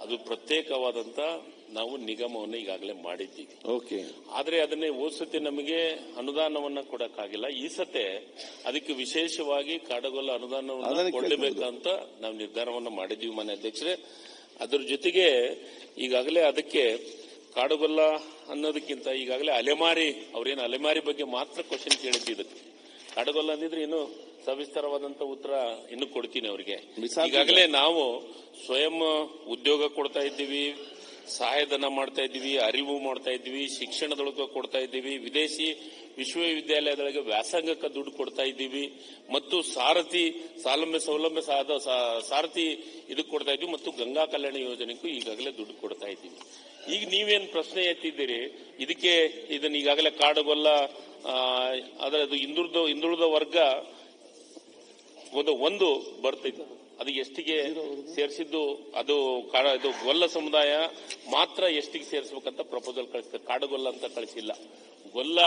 ಅದು ಪ್ರತ್ಯೇಕವಾದಂತ ನಾವು ನಿಗಮವನ್ನು ಈಗಾಗಲೇ ಮಾಡಿದ್ದೀವಿ. ಓಕೆ. ಆದ್ರೆ ಅದನ್ನೇ ಹೋದ್ಸತಿ ನಮಗೆ ಅನುದಾನವನ್ನ ಕೊಡಕ್ಕಾಗಿಲ್ಲ. ಈ ಸತೆ ಅದಕ್ಕೆ ವಿಶೇಷವಾಗಿ ಕಾಡಗೊಲ್ಲ ಅನುದಾನವನ್ನು ಕೊಡಲೇಬೇಕಂತ ನಾವು ನಿರ್ಧಾರವನ್ನ ಮಾಡಿದ್ದೀವಿ ಮಾನ್ಯ ಅಧ್ಯಕ್ಷರೇ. ಅದ್ರ ಜೊತೆಗೆ ಈಗಾಗಲೇ ಅದಕ್ಕೆ ಕಾಡುಗೊಲ್ಲ ಅನ್ನೋದಕ್ಕಿಂತ ಈಗಾಗಲೇ ಅಲೆಮಾರಿ ಅವ್ರೇನು ಅಲೆಮಾರಿ ಬಗ್ಗೆ ಮಾತ್ರ ಕ್ವಶನ್ ಕೇಳಿದ್ದಕ್ಕೆ ಕಾಡುಗೊಲ್ಲ ಅಂದಿದ್ರೆ ಇನ್ನು ಸವಿಸ್ತರವಾದಂತ ಉತ್ತರ ಇನ್ನು ಕೊಡ್ತೀನಿ ಅವರಿಗೆ. ಈಗಾಗಲೇ ನಾವು ಸ್ವಯಂ ಉದ್ಯೋಗ ಕೊಡ್ತಾ ಇದ್ದೀವಿ, ಸಹಾಯಧನ ಮಾಡ್ತಾ ಇದ್ದೀವಿ, ಅರಿವು ಮಾಡ್ತಾ ಇದ್ದೀವಿ, ಶಿಕ್ಷಣದೊಳಗೆ ಕೊಡ್ತಾ ಇದ್ದೀವಿ, ವಿದೇಶಿ ವಿಶ್ವವಿದ್ಯಾಲಯದೊಳಗೆ ವ್ಯಾಸಂಗಕ್ಕೆ ದುಡ್ಡು ಕೊಡ್ತಾ ಇದ್ದೀವಿ, ಮತ್ತು ಸಾರಥಿ ಸೌಲಭ್ಯ ಸಾರಥಿ ಇದಕ್ಕೆ ಕೊಡ್ತಾ ಇದ್ದೀವಿ, ಮತ್ತು ಗಂಗಾ ಕಲ್ಯಾಣ ಯೋಜನೆಗೂ ಈಗಾಗಲೇ ದುಡ್ಡು ಕೊಡ್ತಾ ಇದ್ದೀವಿ. ಈಗ ನೀವೇನು ಪ್ರಶ್ನೆ ಎತ್ತಿದ್ದೀರಿ, ಇದನ್ನ ಈಗಾಗಲೇ ಕಾಡುಗೊಲ್ಲ ಅದರದು ಹಿಂದುಳಿದ ವರ್ಗ ಒಂದು ಬರ್ತೈತೆ, ಅದು ಎಷ್ಟಿಗೆ ಸೇರಿಸಿದ್ದು ಅದು ಗೊಲ್ಲ ಸಮುದಾಯ ಮಾತ್ರ ಎಷ್ಟಿಗೆ ಸೇರಿಸಬೇಕಂತ ಪ್ರಪೋಸಲ್ ಕಳಿಸ್ತಾರೆ. ಕಾಡುಗೊಲ್ಲ ಅಂತ ಕಳಿಸಿಲ್ಲ, ಗೊಲ್ಲ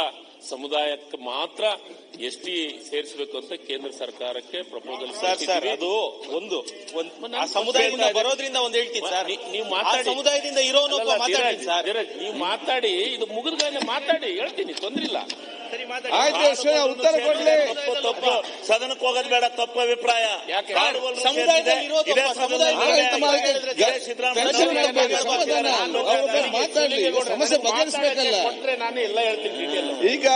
ಸಮುದಾಯಕ್ಕೆ ಮಾತ್ರ ಎಷ್ಟಿ ಸೇರಿಸಬೇಕು ಅಂತ ಕೇಂದ್ರ ಸರ್ಕಾರಕ್ಕೆ ಪ್ರಪೋಸಲ್. ಅದು ಒಂದು ಸಮುದಾಯದಿಂದ ಬರೋದ್ರಿಂದ ಒಂದು ಹೇಳ್ತೀನಿ ಸರ್, ನೀವು ಮಾತಾಡಿ ಸಮುದಾಯದಿಂದ ಇರೋನು ಮಾತಾಡಿ ಸರ್, ನೀವು ಮಾತಾಡಿ, ಇದು ಮುಗಿದ್ಗಾನೆ ಮಾತಾಡಿ, ಹೇಳ್ತೀನಿ, ತೊಂದ್ರೆ ಇಲ್ಲ. ಉತ್ತರ ಕೊಡ್ಲಿ. ತಪ್ಪು ಸದನಕ್ಕೆ ಹೋಗೋದು ಬೇಡ, ತಪ್ಪು ಅಭಿಪ್ರಾಯ. ಸಮಸ್ಯೆ ಬಗೆಹರಿಸಬೇಕಲ್ಲ. ನಾನು ಎಲ್ಲ ಹೇಳ್ತೀನಿ. ಈಗ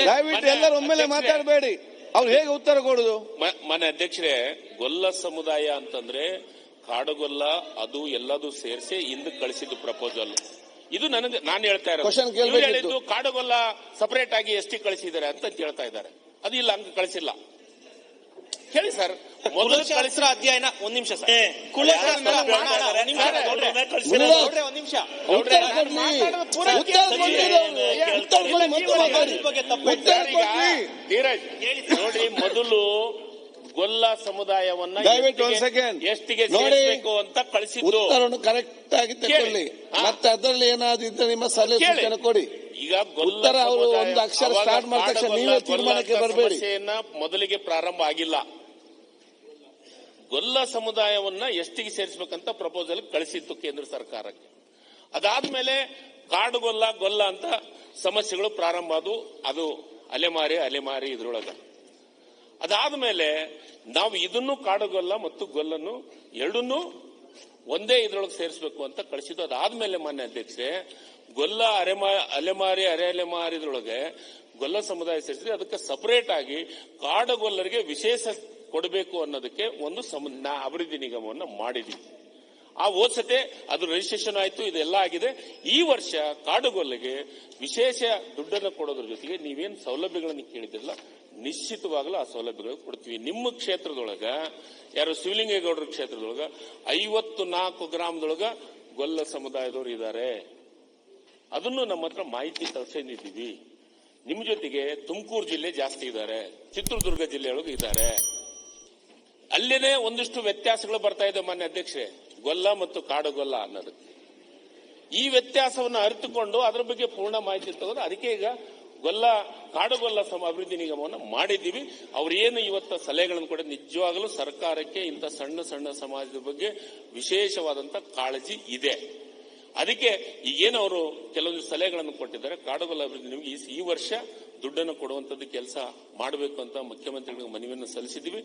ದಯವಿಟ್ಟು ಎಲ್ಲರೂ ಒಮ್ಮೆಲೆ ಮಾತಾಡಬೇಡಿ. ಅವ್ರು ಹೇಗೆ ಉತ್ತರ ಕೊಡುದು? ಮನೆ ಅಧ್ಯಕ್ಷರೇ, ಗೊಲ್ಲ ಸಮುದಾಯ ಅಂತಂದ್ರೆ ಕಾಡುಗೊಲ್ಲ ಅದು ಎಲ್ಲದೂ ಸೇರಿಸಿ ಹಿಂದಕ್ಕೆ ಕಳಿಸಿದ್ದು ಪ್ರಪೋಸಲ್. ಇದು ನಾನು ಹೇಳ್ತಾ ಇರೋದು ಕಾಡುಗೊಲ್ಲ ಸಪರೇಟ್ ಆಗಿ ಎಷ್ಟಿ ಕಳಿಸಿದ್ದಾರೆ ಅಂತ ಹೇಳ್ತಾ ಇದ್ದಾರೆ. ಅದು ಇಲ್ಲ, ಹಂಗ ಕಳಿಸಿಲ್ಲ. ಹೇಳಿ ಸರ್, ಕುಲಶಾಸ್ತ್ರ ಅಧ್ಯಯನ. ಒಂದ್ ನಿಮಿಷ ಸರ್, ನೋಡಿ, ಮೊದಲು ಗೊಲ್ಲ ಸಮುದಾಯವನ್ನ ಎಷ್ಟಿಗೆ ಸೇರಿಸಬೇಕು ಅಂತ ಕಳಿಸಿದ್ದು ಕರೆಕ್ಟ್ ಆಗಿ ತಗೊಳ್ಳಿ. ಮತ್ತೆ ಅದರಲ್ಲಿ ಏನಾದ್ರು ಇದ್ರೆ ನಿಮ್ಮ ಸಲಹೆ ಕೊಡಿ. ಈಗ ಗೊಲ್ಲ ಅವರು ಒಂದು ಅಕ್ಷರ ಸ್ಟಾರ್ಟ್ ಮಾಡಿದ ತಕ್ಷಣ ನೀವೇ ತೀರ್ಮಾನಕ್ಕೆ ಬರಬೇಡಿ. ಮೊದಲಿಗೆ ಪ್ರಾರಂಭ ಆಗಿಲ್ಲ. ಗೊಲ್ಲ ಸಮುದಾಯವನ್ನ ಎಷ್ಟಿಗೆ ಸೇರಿಸಬೇಕಂತ ಪ್ರಪೋಸಲ್ ಕಳಿಸಿತ್ತು ಕೇಂದ್ರ ಸರ್ಕಾರಕ್ಕೆ. ಅದಾದ್ಮೇಲೆ ಗೊಲ್ಲ ಅಂತ ಸಮಸ್ಯೆಗಳು ಪ್ರಾರಂಭ ಆದವು. ಅದು ಅಲೆಮಾರಿ ಇದ್ರೊಳಗ. ಅದಾದ್ಮೇಲೆ ನಾವು ಇದನ್ನು ಕಾಡುಗೊಲ್ಲ ಮತ್ತು ಗೊಲ್ಲನ್ನು ಎರಡನ್ನೂ ಒಂದೇ ಇದ್ರೊಳಗೆ ಸೇರಿಸಬೇಕು ಅಂತ ಕಳಿಸಿದ್ದು. ಅದಾದ್ಮೇಲೆ ಮಾನ್ಯ ಅಧ್ಯಕ್ಷರೇ, ಗೊಲ್ಲ ಅಲೆಮಾರಿ ಇದ್ರೊಳಗೆ ಗೊಲ್ಲ ಸಮುದಾಯ ಸೇರಿಸಿದ್ರೆ ಅದಕ್ಕೆ ಸಪರೇಟ್ ಆಗಿ ಕಾಡುಗೊಲ್ಲರಿಗೆ ವಿಶೇಷ ಕೊಡಬೇಕು ಅನ್ನೋದಕ್ಕೆ ಒಂದು ಅಭಿವೃದ್ಧಿ ನಿಗಮವನ್ನು ಮಾಡಿದ್ವಿ. ಆ ಹೋದ್ಸತೆ ಅದು ರಿಜಿಸ್ಟ್ರೇಷನ್ ಆಯ್ತು, ಇದೆಲ್ಲ ಆಗಿದೆ. ಈ ವರ್ಷ ಕಾಡುಗೊಲ್ಲಿಗೆ ವಿಶೇಷ ದುಡ್ಡನ್ನು ಕೊಡೋದ್ರ ಜೊತೆಗೆ ನೀವೇನು ಸೌಲಭ್ಯಗಳನ್ನು ಕೇಳಿದ್ರಲ್ಲ, ನಿಶ್ಚಿತವಾಗಲೂ ಆ ಸೌಲಭ್ಯಗಳು ಕೊಡ್ತೀವಿ. ನಿಮ್ಮ ಕ್ಷೇತ್ರದೊಳಗ ಶಿವಲಿಂಗೇಗೌಡರ ಕ್ಷೇತ್ರದೊಳಗ 54 ಗ್ರಾಮದೊಳಗ ಗೊಲ್ಲ ಸಮುದಾಯದವರು ಇದ್ದಾರೆ. ಅದನ್ನು ನಮ್ಮ ಹತ್ರ ಮಾಹಿತಿ ತರಿಸಿದ್ದೀವಿ. ನಿಮ್ಮ ಜೊತೆಗೆ ತುಮಕೂರು ಜಿಲ್ಲೆ ಜಾಸ್ತಿ ಇದ್ದಾರೆ, ಚಿತ್ರದುರ್ಗ ಜಿಲ್ಲೆಯೊಳಗೆ ಇದ್ದಾರೆ. ಅಲ್ಲೇನೆ ಒಂದಿಷ್ಟು ವ್ಯತ್ಯಾಸಗಳು ಬರ್ತಾ ಇದೆ ಮಾನ್ಯ ಅಧ್ಯಕ್ಷರೇ, ಗೊಲ್ಲ ಮತ್ತು ಕಾಡುಗೊಲ್ಲ ಅನ್ನೋದಕ್ಕೆ. ಈ ವ್ಯತ್ಯಾಸವನ್ನು ಅರಿತುಕೊಂಡು ಅದರ ಬಗ್ಗೆ ಪೂರ್ಣ ಮಾಹಿತಿ ತಗೊಂಡು ಅದಕ್ಕೆ ಈಗ ಕಾಡುಗೊಲ್ಲ ಅಭಿವೃದ್ಧಿ ನಿಗಮವನ್ನು ಮಾಡಿದ್ದೀವಿ. ಅವ್ರೇನು ಇವತ್ತು ಸಲಹೆಗಳನ್ನು ಕೂಡ ನಿಜವಾಗಲೂ ಸರ್ಕಾರಕ್ಕೆ ಇಂಥ ಸಣ್ಣ ಸಮಾಜದ ಬಗ್ಗೆ ವಿಶೇಷವಾದಂತ ಕಾಳಜಿ ಇದೆ. ಅದಕ್ಕೆ ಈಗೇನು ಅವರು ಕೆಲವೊಂದು ಸಲಹೆಗಳನ್ನು ಕೊಟ್ಟಿದ್ದಾರೆ. ಕಾಡುಗೊಲ್ಲ ಅಭಿವೃದ್ಧಿ ನಿಮಗೆ ಈ ವರ್ಷ ದುಡ್ಡನ್ನು ಕೊಡುವಂತದ್ದು ಕೆಲಸ ಮಾಡಬೇಕು ಅಂತ ಮುಖ್ಯಮಂತ್ರಿಗಳಿಗೆ ಮನವಿಯನ್ನು ಸಲ್ಲಿಸಿದ್ದೀವಿ.